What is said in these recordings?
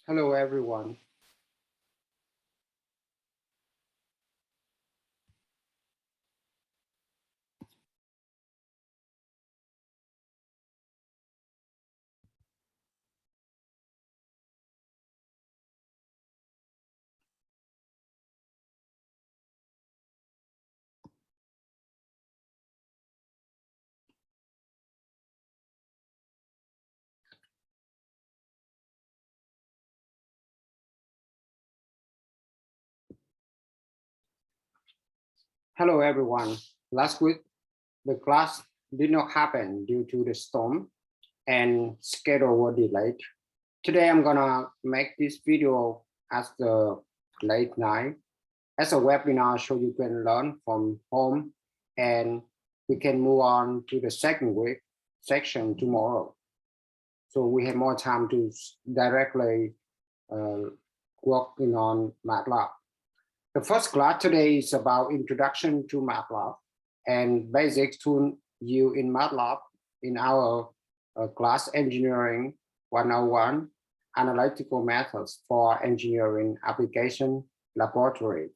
Hello, everyone. Hello, everyone. Last week, the class did not happen due to the storm and schedule were delayed. Today, I'm gonna make this video as the late night as a webinar so you can learn from home and we can move on to the second week section tomorrow. So we have more time to directly uh, working on MATLAB. The first class today is about introduction to MATLAB and basic tool used in MATLAB in our class Engineering 101, Analytical Methods for Engineering Application Laboratory.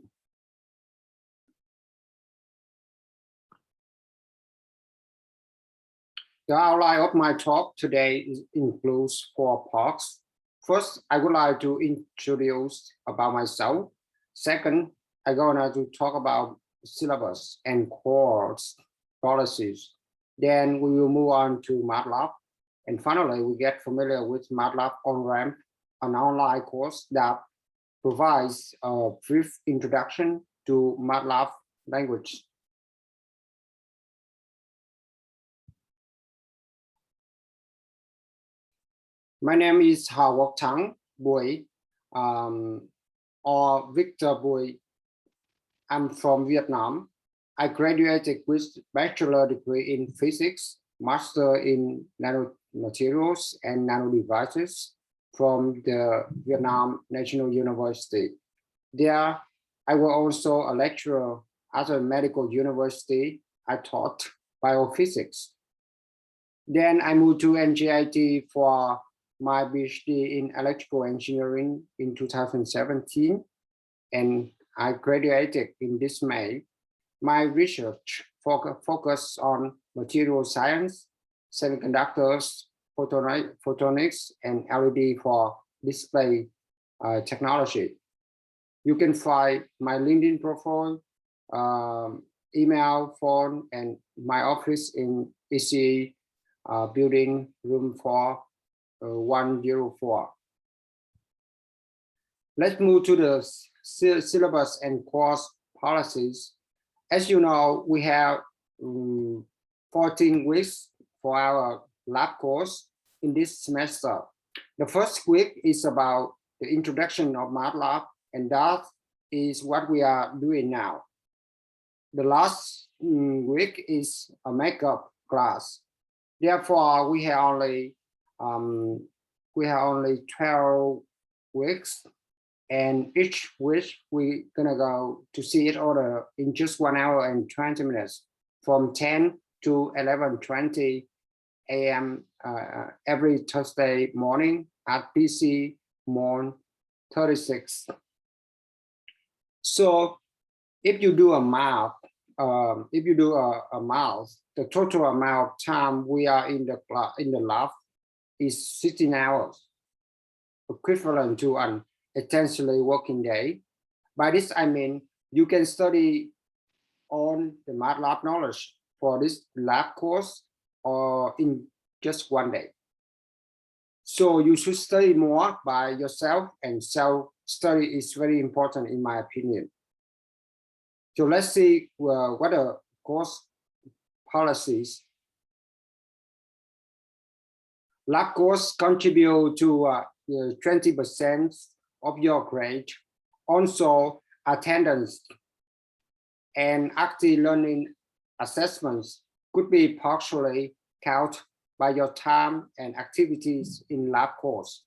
The outline of my talk today includes 4 parts. First, I would like to introduce about myself. Second, I'm going to talk about syllabus and course policies. Then we will move on to MATLAB. And finally, we get familiar with MATLAB on-ramp, an online course that provides a brief introduction to MATLAB language. My name is Hào Thắng Bùi, or Victor Bùi. I'm from Vietnam. I graduated with bachelor degree in physics, master in nanomaterials and nanodevices from the Vietnam National University. There, I was also a lecturer at a medical university. I taught biophysics. Then I moved to NJIT for my PhD in electrical engineering in 2017, and I graduated in this May. My research focused on material science, semiconductors, photonics, and LED for display technology. You can find my LinkedIn profile, email, phone, and my office in ECE building room 104. Let's move to the syllabus and course policies. As you know, we have 14 weeks for our lab course in this semester. The first week is about the introduction of MATLAB, and that is what we are doing now. The last week is a makeup class. Therefore, we have only 12 weeks, and each week we're gonna go to see it order in just 1 hour and 20 minutes from 10 to 11:20 a.m. Every Thursday morning at PC Mon 36. So if you do a math, the total amount of time we are in the lab is 16 hours, equivalent to an essentially working day. By this, I mean you can study on the MATLAB knowledge for this lab course or in just 1 day. So you should study more by yourself, and self-study is very important in my opinion. So let's see what are course policies. Lab course contribute to 20% of your grade. Also, attendance and active learning assessments could be partially counted by your time and activities in lab course.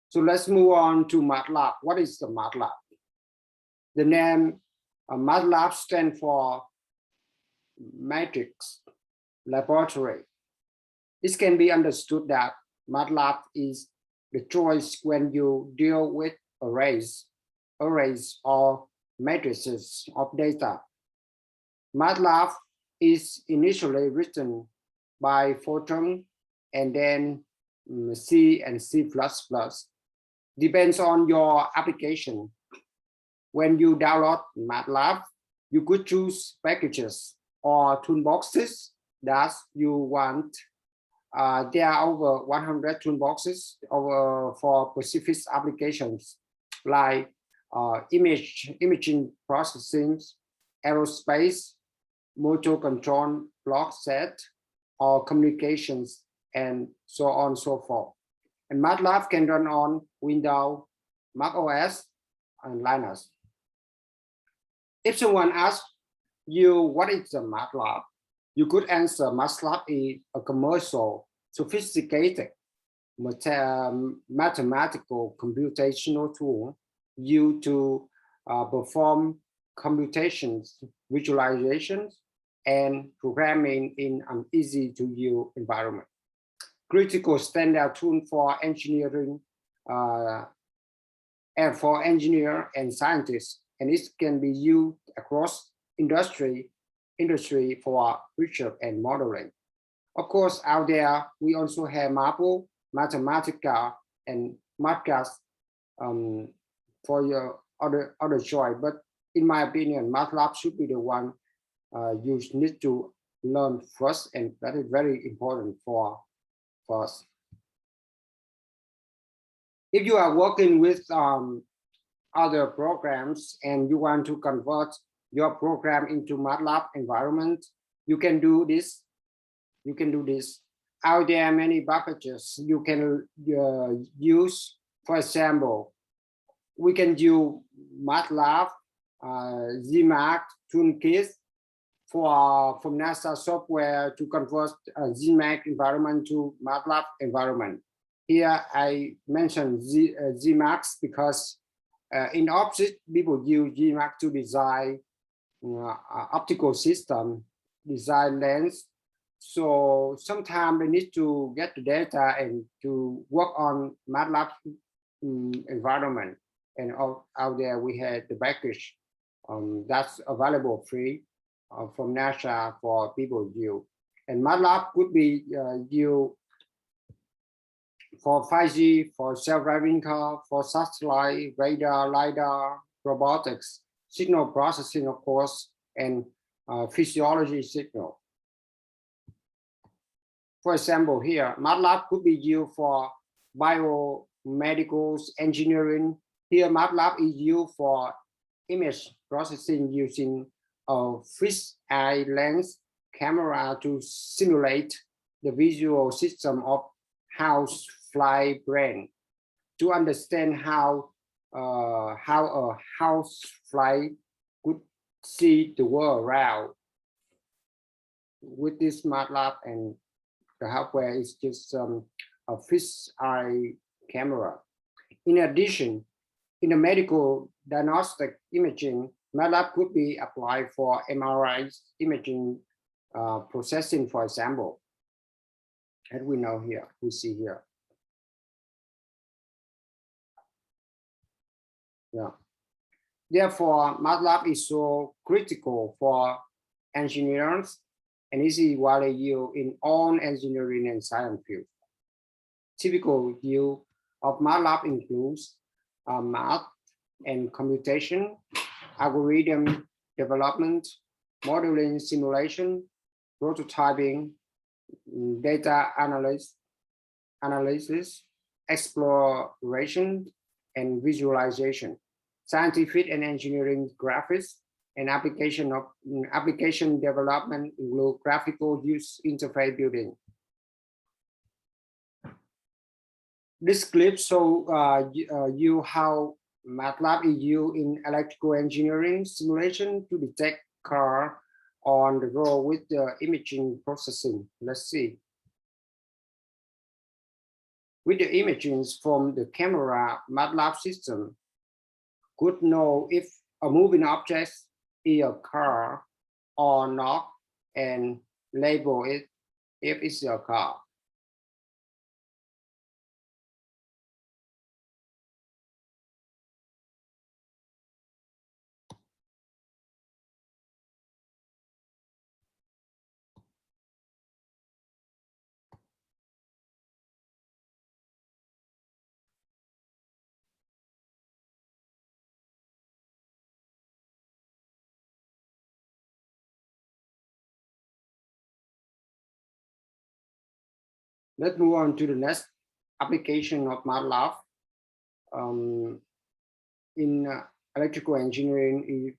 So let's move on to MATLAB. What is the MATLAB? The name MATLAB stands for Matrix Laboratory. It can be understood that MATLAB is the choice when you deal with arrays or matrices of data. MATLAB is initially written by Fortran and then C and C++. Depends on your application. When you download MATLAB, you could choose packages or toolboxes that you want. There are over 100 toolboxes for specific applications like imaging processing, aerospace, motor control block set, or communications, and so on and so forth. And MATLAB can run on Windows, Mac OS, and Linux. If someone asks you what is a MATLAB, you could answer MATLAB is a commercial, sophisticated mathematical computational tool used to perform computations, visualizations, and programming in an easy-to-use environment. Critical standard tool for engineering and for engineer and scientists, and it can be used across industry for research and modeling. Of course, out there we also have Maple, Mathematica, and MATLAB for your other choice. But in my opinion, MATLAB should be the one you need to learn first, and that is very important for us. If you are working with other programs and you want to convert your program into MATLAB environment, you can do this. Out there are many packages you can use. For example, we can use MATLAB, ZMAX Toolkit from NASA software to convert a ZMAX environment to MATLAB environment. Here I mentioned ZMAX because in optics, people use ZMAX to design optical system, design lens. So sometimes they need to get the data and to work on MATLAB environment. And out there we had the package that's available free from NASA for people to use. And MATLAB could be used for 5G, for self-driving car, for satellite, radar, LiDAR, robotics, signal processing, of course, and physiology signal. For example, here, MATLAB could be used for biomedical engineering. Here, MATLAB is used for image processing using a fixed-eye lens camera to simulate the visual system of housefly brain. To understand how a housefly could see the world around. With this MATLAB, and the hardware is just a fixed-eye camera. In addition, in the medical diagnostic imaging, MATLAB could be applied for MRI imaging processing, for example. As we know here, we see here. Yeah. Therefore, MATLAB is so critical for engineers and is widely used in all engineering and science fields. Typical use of MATLAB includes math and computation, algorithm development, modeling, simulation, prototyping, data analysis, exploration, and visualization, scientific and engineering graphics, and application development include graphical user interface building. This clip shows you how MATLAB is used in electrical engineering simulation to detect car on the road with the imaging processing. Let's see. With the images from the camera, MATLAB system could know if a moving object is a car or not and label it if it's a car. Let's move on to the next application of MATLAB. Um, in electrical engineering,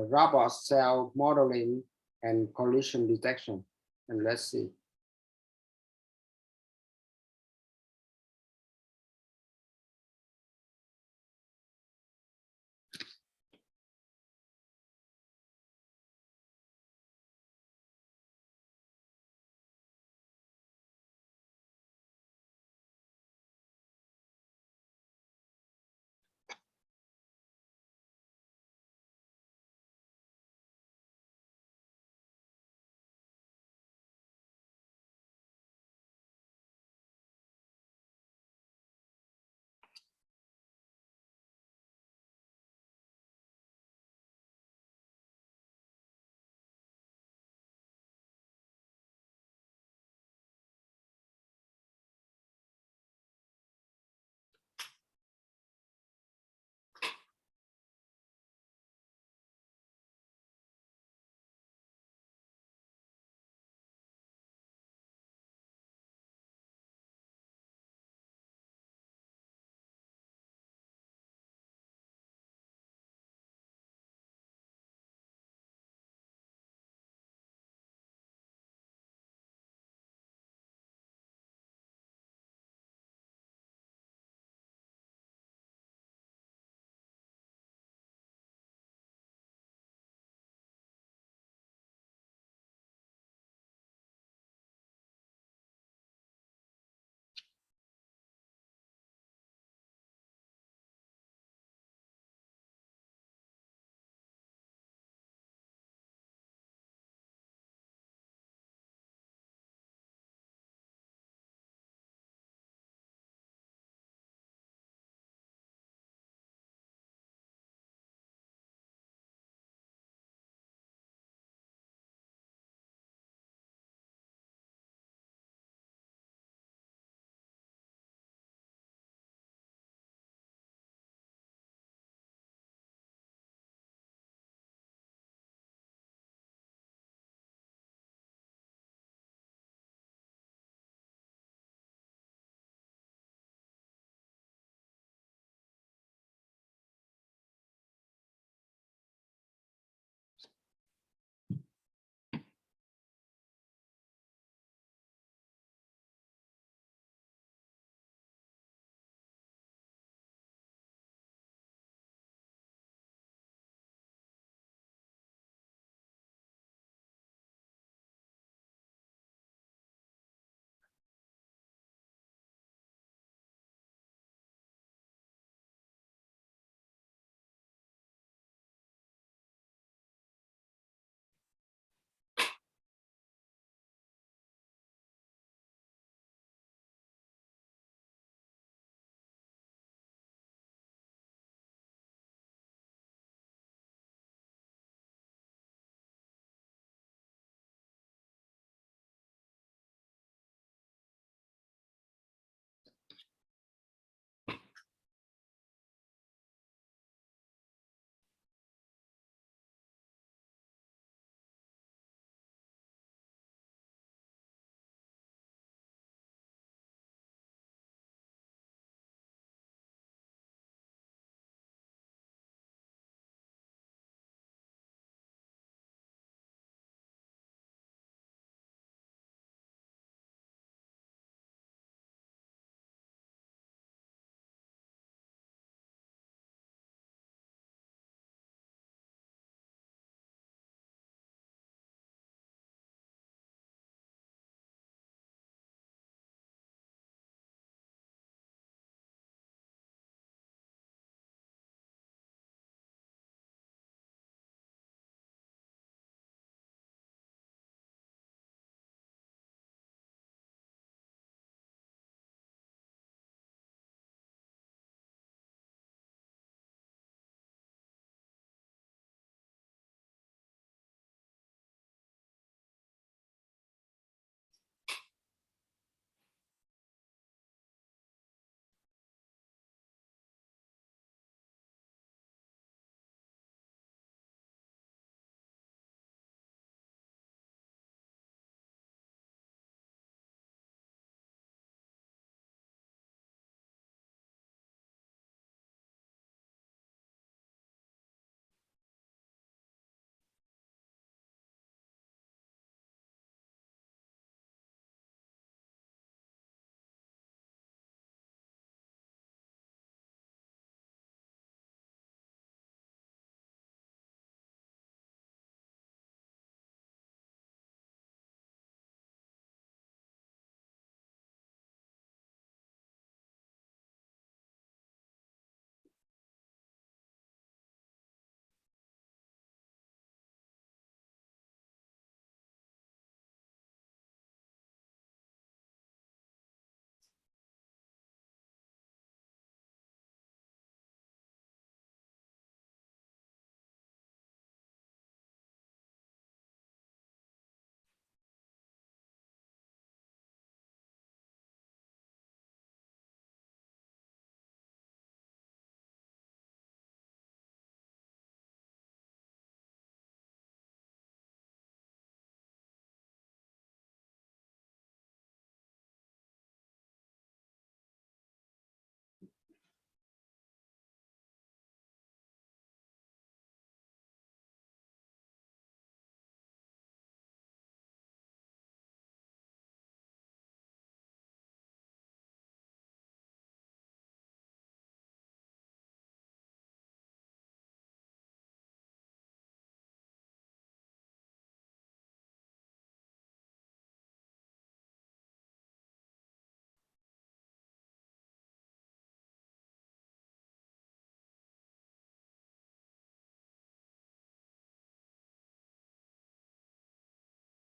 robust cell modeling and collision detection. And let's see.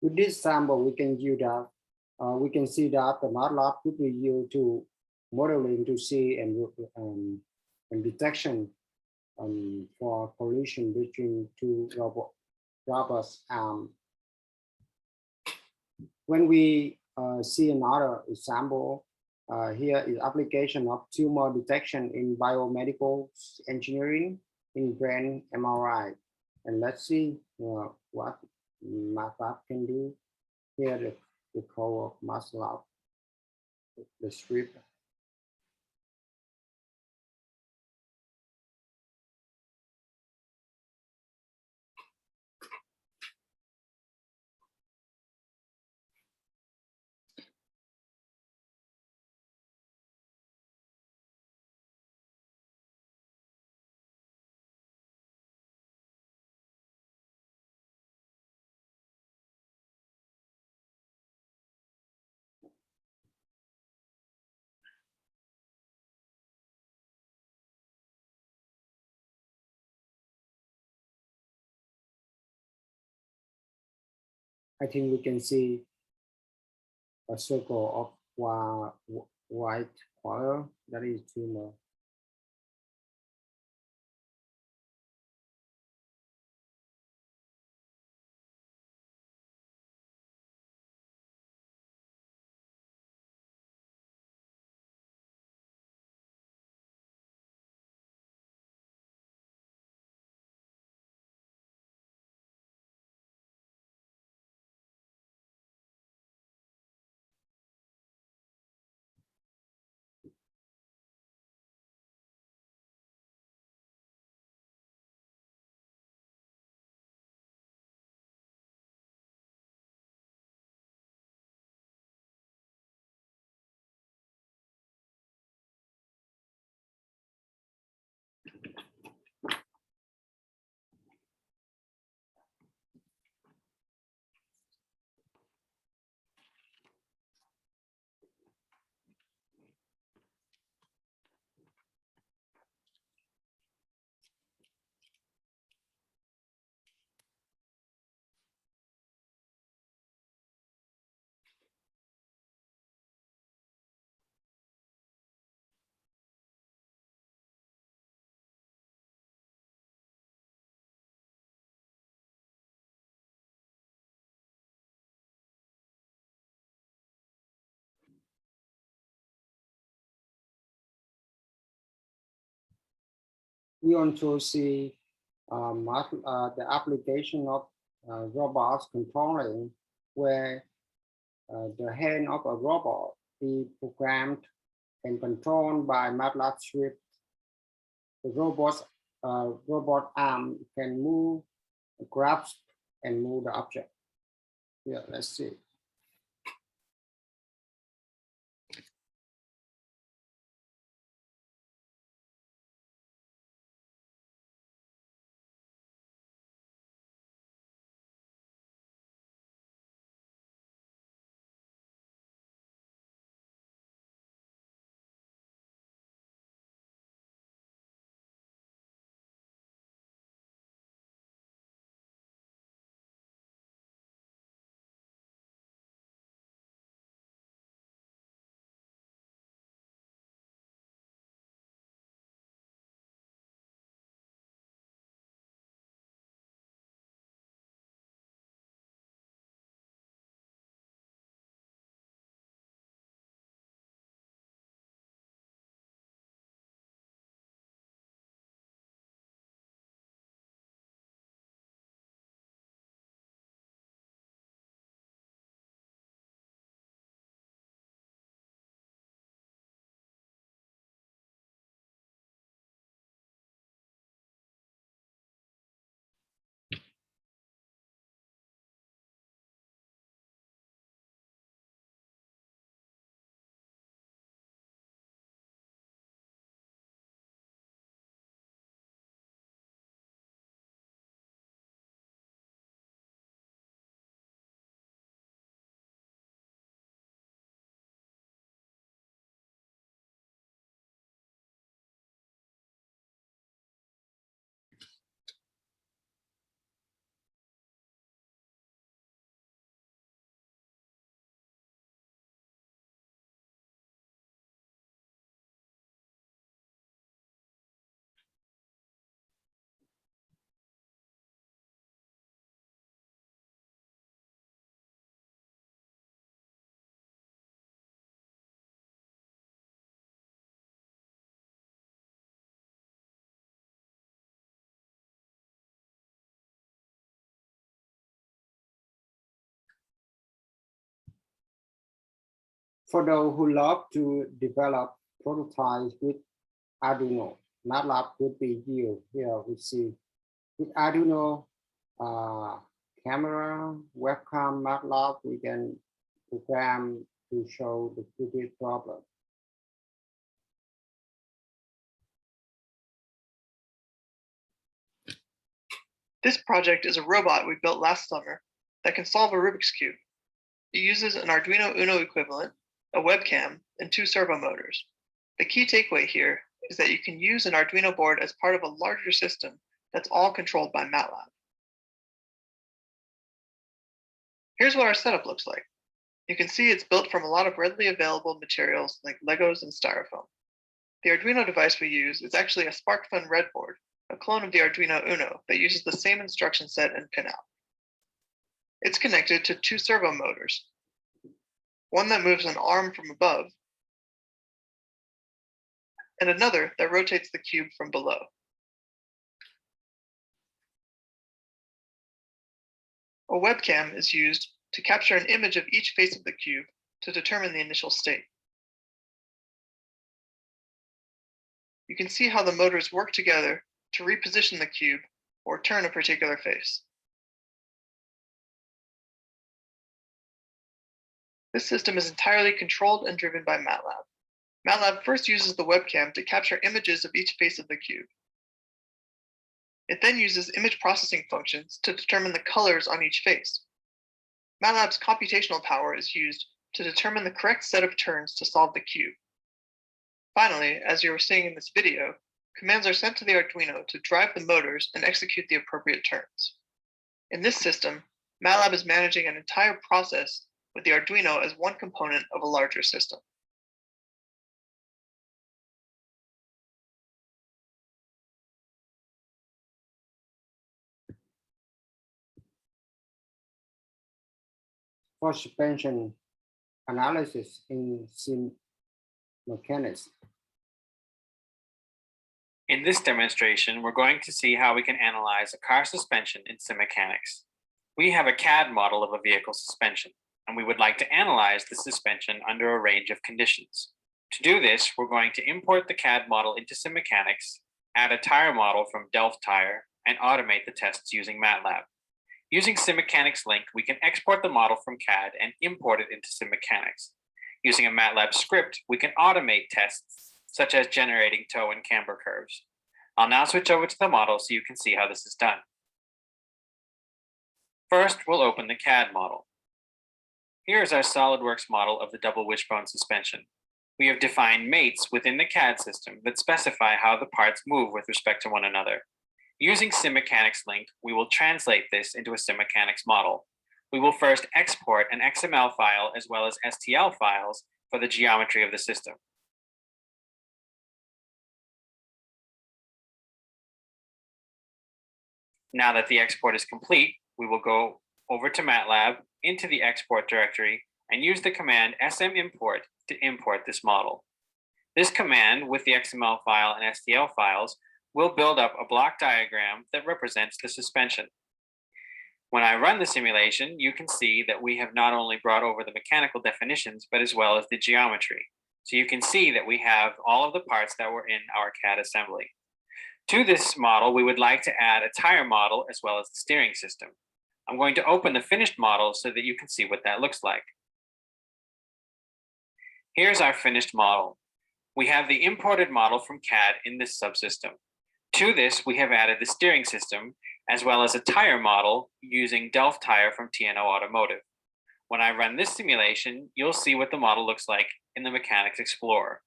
With this sample, we can use that. We can see that the MATLAB could be used to modeling to see and detection for collision between two robots. When we see another example, here is application of tumor detection in biomedical engineering in brain MRI. And let's see what MATLAB can do. Here the code of MATLAB, the script. I think we can see a circle of white color, that is tumor. We also see the application of robots controlling, where the hand of a robot is programmed and controlled by MATLAB script. The robot arm can move, grasp, and move the object. Yeah, let's see. For those who love to develop prototypes with Arduino, MATLAB could be used. Here we see with Arduino camera, webcam, MATLAB, we can program to show the previous problem. This project is a robot we built last summer that can solve a Rubik's Cube. It uses an Arduino Uno equivalent, a webcam, and 2 servo motors. The key takeaway here is that you can use an Arduino board as part of a larger system that's all controlled by MATLAB. Here's what our setup looks like. You can see it's built from a lot of readily available materials like Legos and styrofoam. The Arduino device we use is actually a SparkFun Red board, a clone of the Arduino Uno that uses the same instruction set and pinout. It's connected to 2 servo motors, one that moves an arm from above, and another that rotates the cube from below. A webcam is used to capture an image of each face of the cube to determine the initial state. You can see how the motors work together to reposition the cube or turn a particular face. This system is entirely controlled and driven by MATLAB. MATLAB first uses the webcam to capture images of each face of the cube. It then uses image processing functions to determine the colors on each face. MATLAB's computational power is used to determine the correct set of turns to solve the cube. Finally, as you were seeing in this video, commands are sent to the Arduino to drive the motors and execute the appropriate turns. In this system, MATLAB is managing an entire process with the Arduino as one component of a larger system. For suspension analysis in sim mechanics. In this demonstration, we're going to see how we can analyze a car suspension in sim mechanics. We have a CAD model of a vehicle suspension, and we would like to analyze the suspension under a range of conditions. To do this, we're going to import the CAD model into sim mechanics, add a tire model from Delft Tire, and automate the tests using MATLAB. Using Sim Mechanics Link, we can export the model from CAD and import it into Sim Mechanics. Using a MATLAB script, we can automate tests, such as generating toe and camber curves. I'll now switch over to the model so you can see how this is done. First, we'll open the CAD model. Here is our SolidWorks model of the double wishbone suspension. We have defined mates within the CAD system that specify how the parts move with respect to one another. Using Sim Mechanics Link, we will translate this into a Sim Mechanics model. We will first export an XML file as well as STL files for the geometry of the system. Now that the export is complete, we will go over to MATLAB into the export directory and use the command smimport to import this model. This command with the XML file and STL files will build up a block diagram that represents the suspension. When I run the simulation, you can see that we have not only brought over the mechanical definitions, but as well as the geometry. So you can see that we have all of the parts that were in our CAD assembly. To this model, we would like to add a tire model as well as the steering system. I'm going to open the finished model so that you can see what that looks like. Here's our finished model. We have the imported model from CAD in this subsystem. To this, we have added the steering system, as well as a tire model using Delft Tire from TNO Automotive. When I run this simulation, you'll see what the model looks like in the Mechanics Explorer.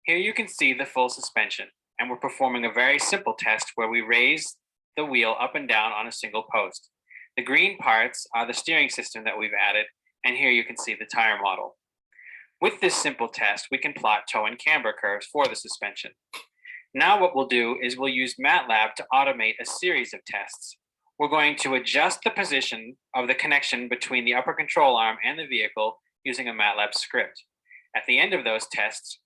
Here you can see the full suspension, and we're performing a very simple test where we raise the wheel up and down on a single post. The green parts are the steering system that we've added, and here you can see the tire model. With this simple test, we can plot toe and camber curves for the suspension. Now what we'll do is we'll use MATLAB to automate a series of tests. We're going to adjust the position of the connection between the upper control arm and the vehicle using a MATLAB script. At the end of those tests,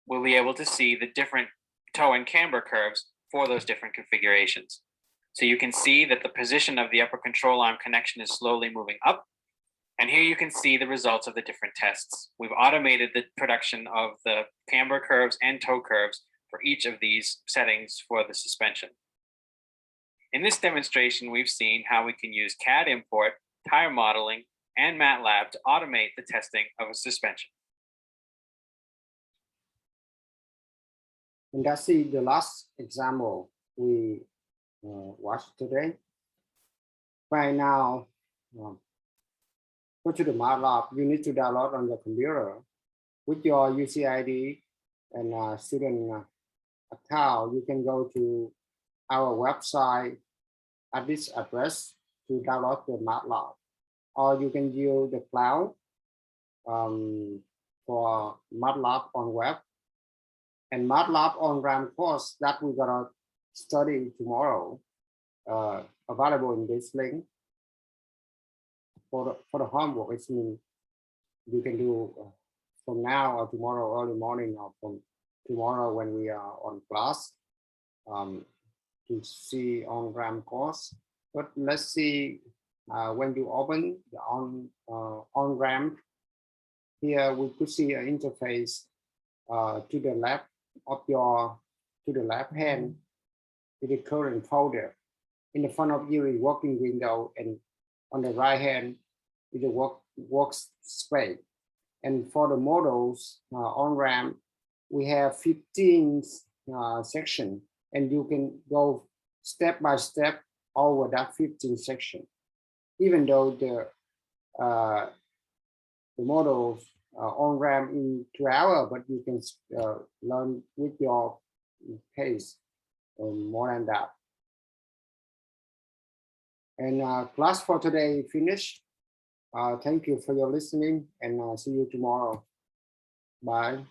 we'll be able to see the different toe and camber curves for those different configurations. So you can see that the position of the upper control arm connection is slowly moving up, And here you can see the results of the different tests. We've automated the production of the camber curves and toe curves for each of these settings for the suspension. In this demonstration, we've seen how we can use CAD import, tire modeling, and MATLAB to automate the testing of a suspension. And that's the last example we watched today. Right now, go to the MATLAB. You need to download on your computer with your UCID and student account. You can go to our website at this address to download the MATLAB, or you can use the cloud for MATLAB on web. And MATLAB on RAM course that we're gonna study tomorrow, available in this link. For the homework, it means you can do from now or tomorrow early morning, or from tomorrow when we are on class, to see on RAM course. But let's see when you open the on RAM. Here we could see an interface to the left of to the left hand with the current folder. In the front of you is working window, and on the right hand is the workspace. And for the models on RAM, we have 15 sections, and you can go step by step over that 15 section. Even though the models on RAM in 2 hours, but you can learn with your pace more than that. And class for today finished. Thank you for your listening, and see you tomorrow. Bye.